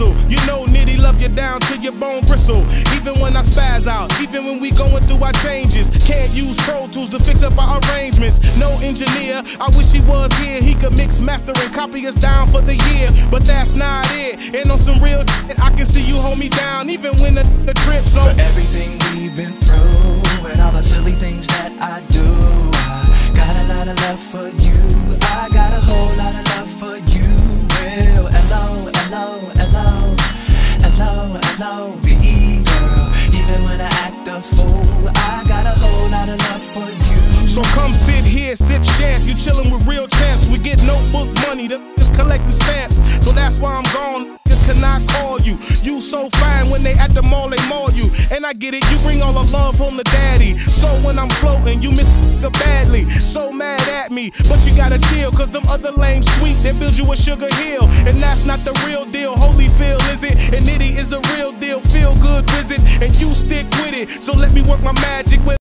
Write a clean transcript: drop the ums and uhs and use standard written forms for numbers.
whistle. You know Nitty love you down to your bone bristle. Even when I spaz out, even when we going through our changes. Can't use Pro Tools to fix up our arrangements. No engineer, I wish he was here. He could mix, master, and copy us down for the year. But that's not it. And on some real shit, I can see you hold me down, even when the trip. So for everything we've been through and all the silly things that I do, I got a lot of love for you. I got a whole lot of love for you. Well, hello, hello, hello, hello, L-O-V-E, girl. Even when I act a fool, I got a whole lot of love for you. So come sit here, sip champ. You chillin' with real champs. We get notebook money, the just collecting stamps. So that's why I'm gone. Cannot call you. You so fine when they at the mall, they maul you. And I get it, you bring all the love home to daddy. So when I'm floating, you miss her badly. So mad at me, but you gotta chill, cause them other lames sweet, they build you a sugar hill. And that's not the real deal. Holyfield is it, and Nitty is the real deal. Feel good visit, and you stick with it. So let me work my magic with